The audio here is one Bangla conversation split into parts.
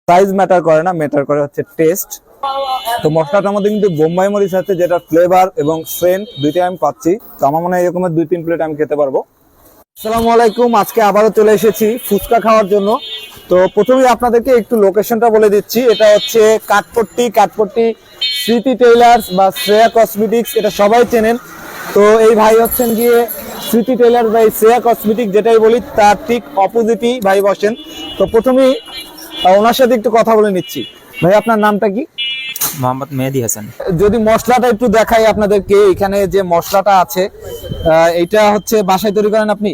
সাইজ ম্যাটার করে না, ম্যাটার করে হচ্ছে টেস্ট। তো মশলাটার মধ্যে কিন্তু বোম্বাই মরিচ আছে, যেটা ফ্লেভার এবং সেন্ট দুইটাই আমি পাচ্ছি। তো আমার মনে হয় এরকমের 2-3 প্লেট আমি খেতে পারবো। আসসালামু আলাইকুম, আজকে আবারও চলে এসেছি ফুচকা খাওয়ার জন্য। তো প্রথমেই আপনাদেরকে একটু লোকেশনটা বলে দিচ্ছি। এটা হচ্ছে কাঠপট্টি স্মৃতি টেইলার্স বা শ্রেয়া কসমেটিক্স, এটা সবাই চেনেন। তো এই ভাই হচ্ছেন গিয়ে স্মৃতি টেইলার্স বা শ্রেয়া কসমেটিক্স যেটাই বলি তার ঠিক অপোজিটই ভাই বসেন। তো প্রথমেই ওনার সাথে একটু কথা বলে নিচ্ছি। ভাই আপনার নামটা কি? মোহাম্মদ মেহেদি হাসান। যদি মশলাটা একটু দেখাই আপনাদেরকে, এখানে যে মশলাটা আছে এটা হচ্ছে বাসায় তৈরি করেন আপনি?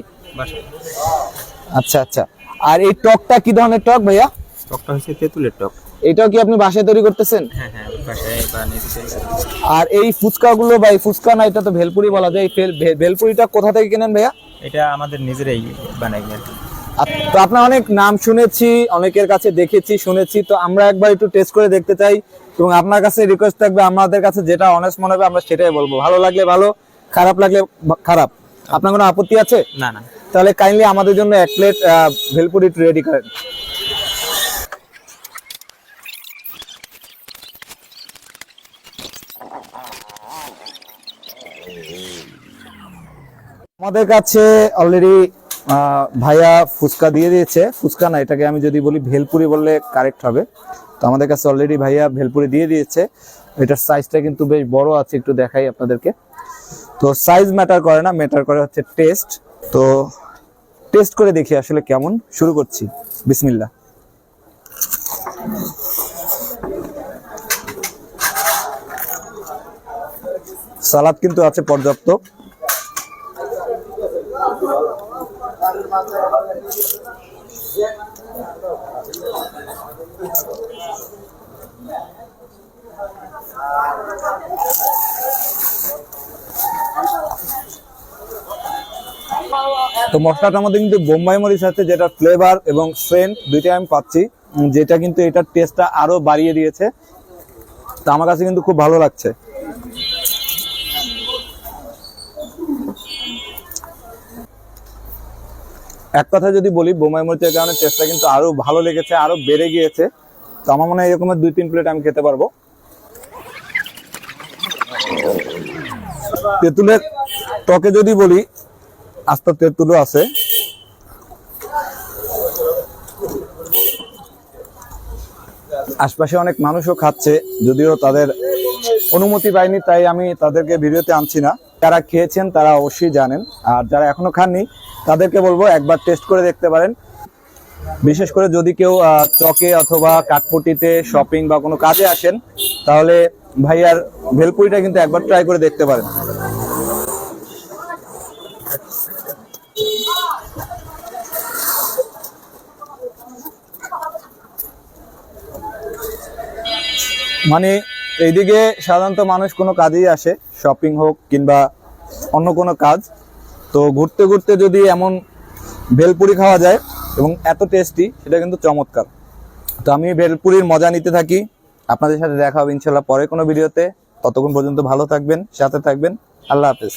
আচ্ছা আচ্ছা। আর এই টকটা কি ধরনের টক ভাইয়া? টকটা হচ্ছে তেঁতুলের টক। এটাও কি আপনি বাসায় তৈরি করতেছেন? হ্যাঁ হ্যাঁ, বাসায় বানিয়েছি। আর এই ফুচকাগুলো বা এই ফুচকা না, এটা তো ভেলপুরি বলা যায়, ভেলপুরিটা কোথা থেকে কেনেন ভাইয়া? এটা আমাদের নিজেরাই বানাই আর কি। তো আপনার অনেক নাম শুনেছি, অনেকের কাছে দেখেছি শুনেছি, তো আমরা একবার একটু টেস্ট করে দেখতে চাই। এবং আপনার কাছে রিকোয়েস্ট থাকবে, আমাদের কাছে যেটা অনেস্ট মনে হবে আমরা সেটাই বলবো। ভালো লাগলে ভালো, খারাপ লাগলে খারাপ। আপনার কোনো আপত্তি আছে? না না। তাহলে কাইন্ডলি আমাদের জন্য 1 প্লেট ভেলপুরি রেডি করেন। আমাদের কাছে অলরেডি ভাইয়া ফুচকা দিয়ে দিয়েছে। ফুচকা না, এটাকে আমি যদি বলি ভেলপুরি বললে কারেক্ট হবে। তো আমাদের কাছে অলরেডি ভাইয়া ভেলপুরি দিয়ে দিয়েছে। এটার সাইজটা কিন্তু বেশ বড় আছে, একটু দেখাই আপনাদেরকে। তো সাইজ ম্যাটার করে না, ম্যাটার করে হচ্ছে টেস্ট। তো টেস্ট করে দেখি আসলে কেমন। শুরু করছি, বিসমিল্লাহ। সালাদ কিন্তু আছে পর্যাপ্ত। তো মশলাটার মধ্যে কিন্তু বোম্বাই মরিচ আছে, যেটা ফ্লেভার এবং সেন্ট দুইটাই আমি পাচ্ছি, যেটা কিন্তু এটার টেস্টটা আরো বাড়িয়ে দিয়েছে। তো আমার কাছে কিন্তু খুব ভালো লাগছে। এক কথা যদি বলি, বোম্বাই মরিচের কারণে টেস্টটা কিন্তু আরো ভালো লেগেছে, আরো বেড়ে গিয়েছে। তো আমার মনে হয় এরকমের 2-3 প্লেট আমি খেতে পারবো। তেঁতুলের টকে যদি বলি, আস্তে তেঁতুলও আছে। আশপাশে অনেক মানুষও খাচ্ছে, যদিও তাদের অনুমতি পাইনি, তাই আমি তাদেরকে ভিডিওতে আনছি না। যারা খেয়েছেন তারা অবশ্যই জানেন, আর যারা এখনো খাননি তাদেরকে বলবো একবার টেস্ট করে দেখতে পারেন। বিশেষ করে যদি কেউ চকে অথবা কাঠপট্টিতে শপিং বা কোনো কাজে আসেন, তাহলে ভাইয়ার ভেলপুরিটা কিন্তু একবার ট্রাই করে দেখতে পারেন। মানে এইদিকে সাধারণত মানুষ কোনো কাজেই আসে, শপিং হোক কিংবা অন্য কোনো কাজ, তো ঘুরতে ঘুরতে যদি এমন ভেলপুরি খাওয়া যায় এবং এত টেস্টি, সেটা কিন্তু চমৎকার। তো আমি ভেলপুরির মজা নিতে থাকি। আপনাদের সাথে দেখা হবে ইনশাল্লাহ পরে কোনো ভিডিওতে। ততক্ষণ পর্যন্ত ভালো থাকবেন, সাথে থাকবেন। আল্লাহ হাফেজ।